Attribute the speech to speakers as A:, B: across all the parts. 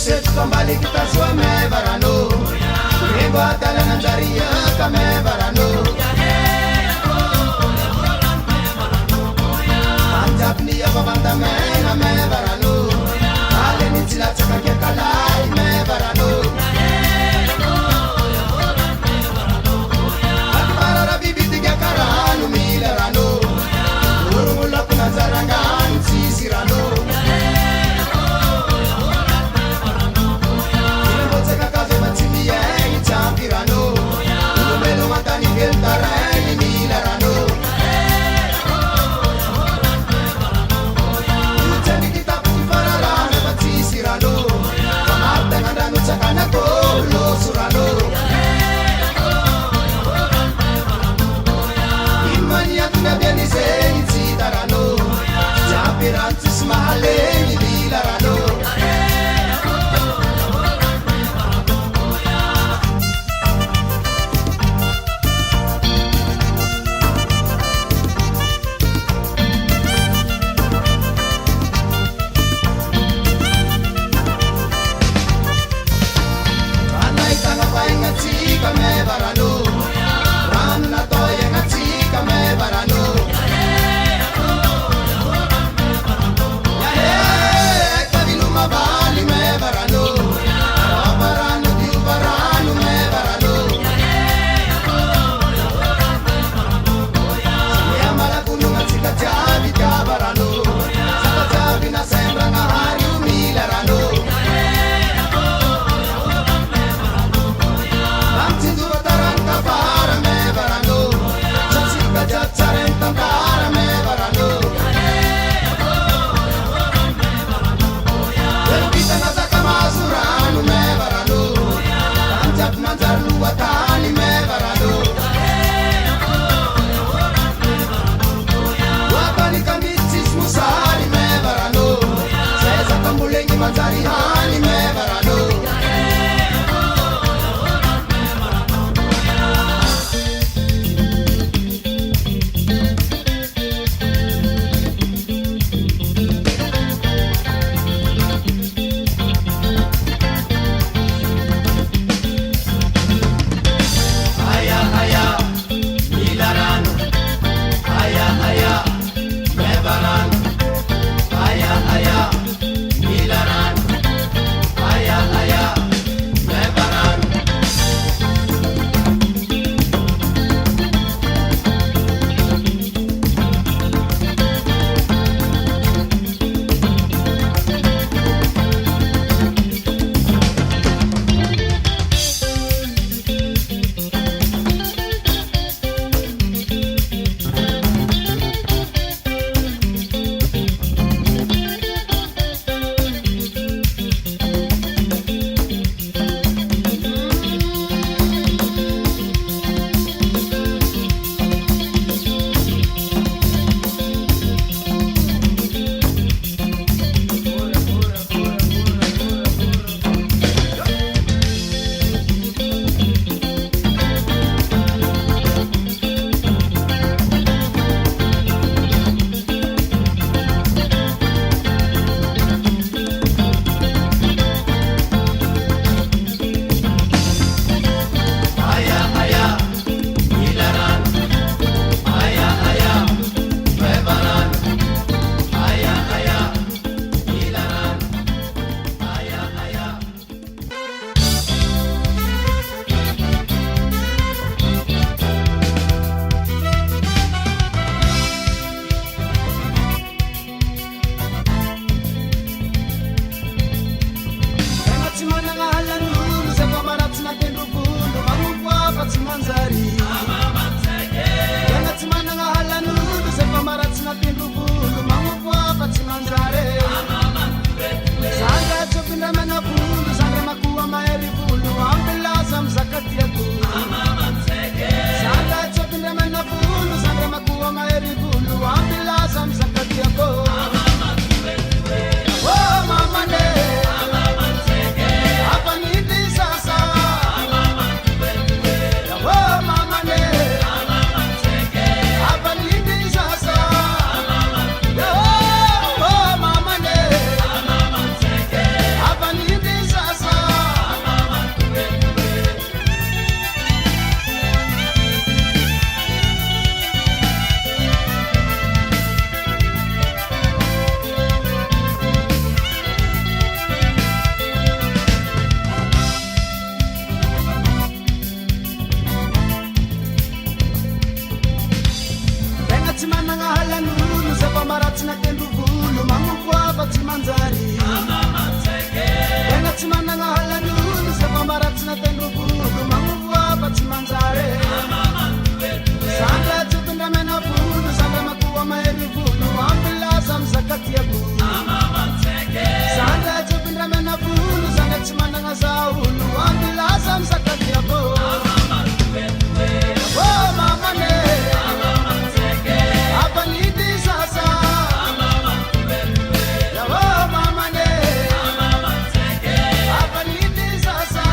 A: Kambali kita suame barano, riba talan anjaria kame barano. Anjap ni apa banda me kame barano, ale ni cila cakap kalai me barano. Akbar Arabi bitiga karanu milarano, urulap nazarangan sisirano. Pirano, uno melo mata ni el tarani milarano. Ucani kita pun paralana pati sirano, kamata ngandano cakana ko lo surano. Imania tuna biani seni citarano, japirantis mahale ni milarano. Kame barano, ramna toye ngati kame barano. Ya he, kabilu mabali me barano, barano di barano me barano. Ya malakuno ngati kajabi ka barano, kajabi na sembra na hari milarano. Para me barano, chachika jacharen para me barano. Terpita nasa kamasurano me barano, anjak manjar luwatani me barano. Wapani kamitis musari me barano, sesa kambulengi manjari hani me barano. tsy managna halan'olo zay fambaratsy natendrobodo magnovoava tsy manjare sandra jobondramena volo sandra makoa mahery volo ampilaza mizakatiako sandra jobondramena volo sandra tsy managna zaolo ampilaza mizakatiako mamane abanity sasa mamane abanity sasa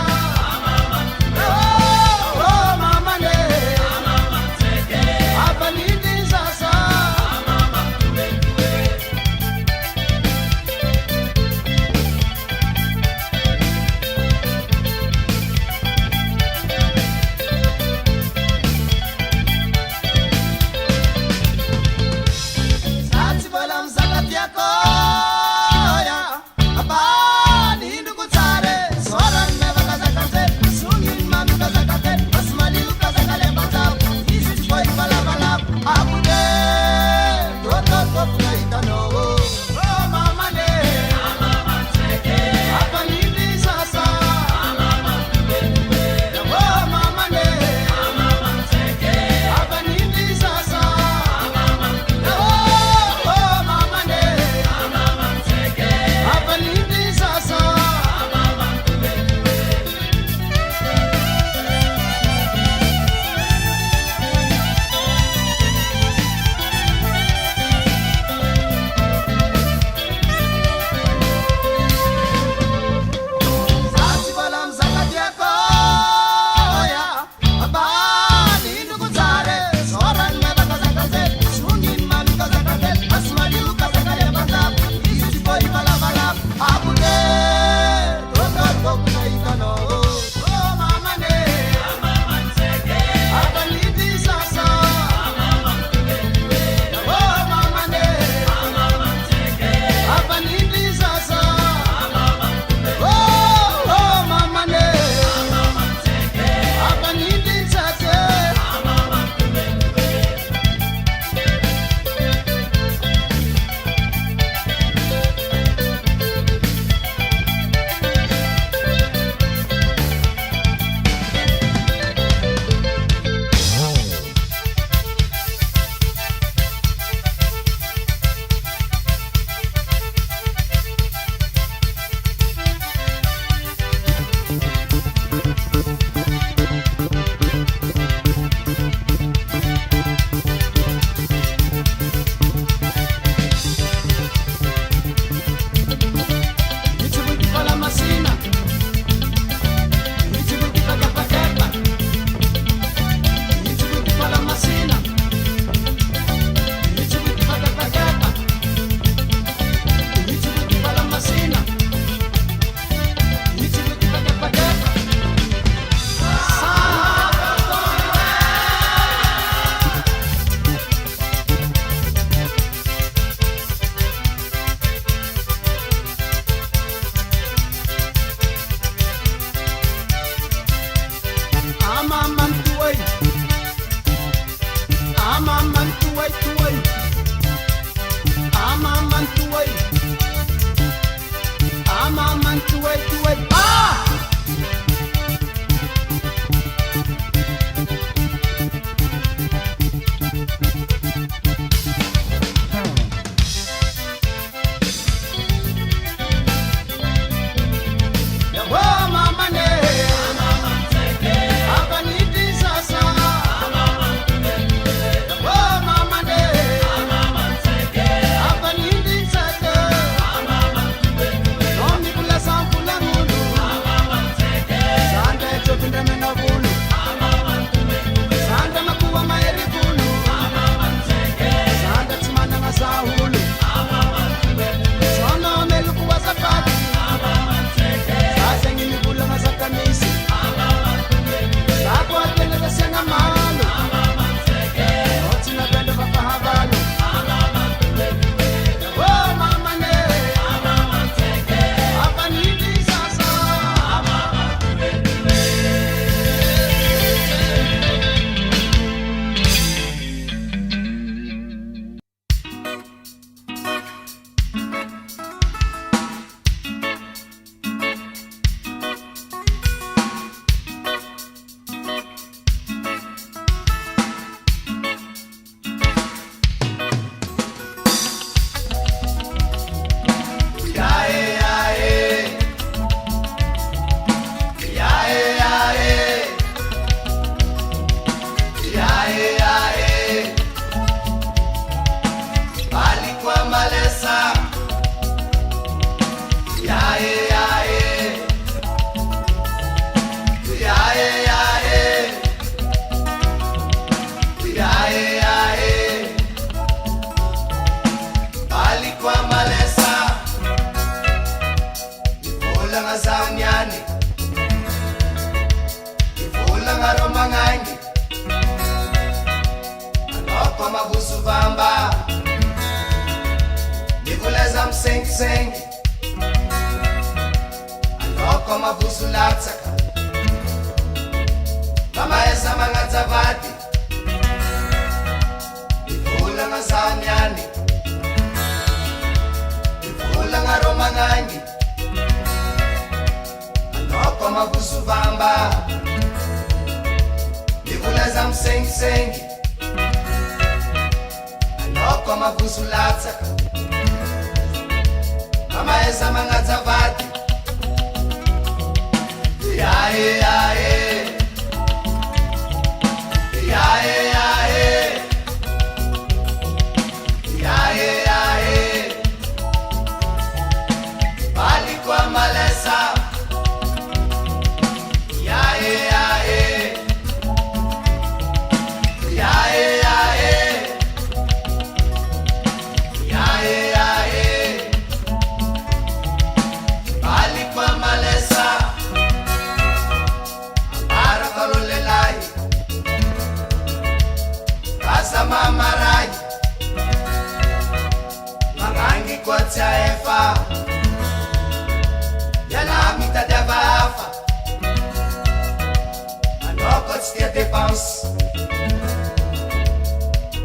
A: sanyani ivula ngaro mangangi anoko mabusu vamba nivuleza msengi anoko mabusu latsaka mamaesa mangatsavati ivula ngasanyani ivula ngaro mangangi anoko mabusu vamba nivuleza msengi anoko mabusu latsaka mamaesa mangatsavati yae yae yae yae yae yae bali kwa malesa yae yae yae yae yae yae bali kwa malesa amara kalolelai kasa mamarai mangangi kwa tsaefa yala mita devafa anoko tstia dépense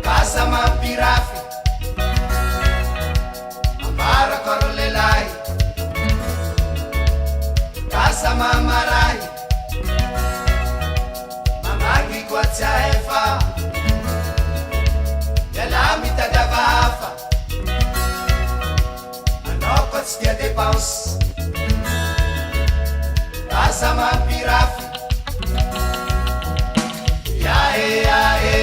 A: kasa mampirafi amara kalolelai kasa mamarai mangangi kwa tsaefa yala mita devafa anoko tstia dépense kasa mampirafi yae yae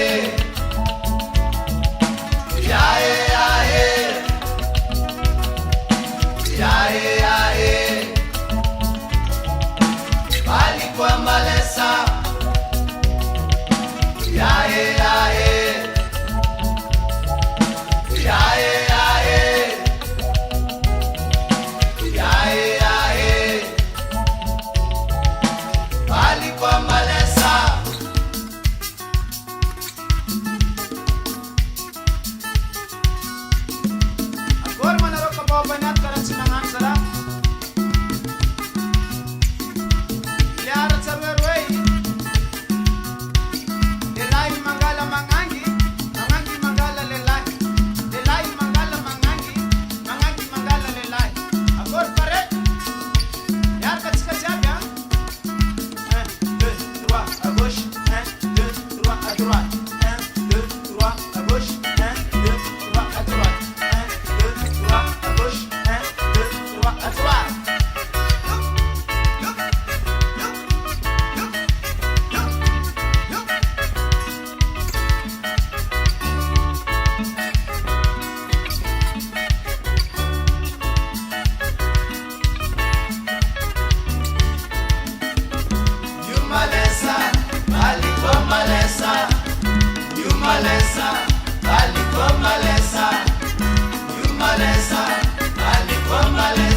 A: yae yae yae yae bali kwa malesa yae yae yae yae yae yae bali kwa malesa agora manaroka babanat karan sinangan sara yara sarwerwei lelai mangala mangangi mangangi mangala lelai lelai mangala mangangi mangangi mangala lelai agora pare yar kachka jabya 1 2 3 à gauche 1 2 3 à droite 1 2 3 à gauche 1 2 3 à droite 1 2 3 à gauche 1 2 3 à droite Malesa, bali kwa malesa, you malesa, bali kwa malesa, you malesa, bali kwa malesa.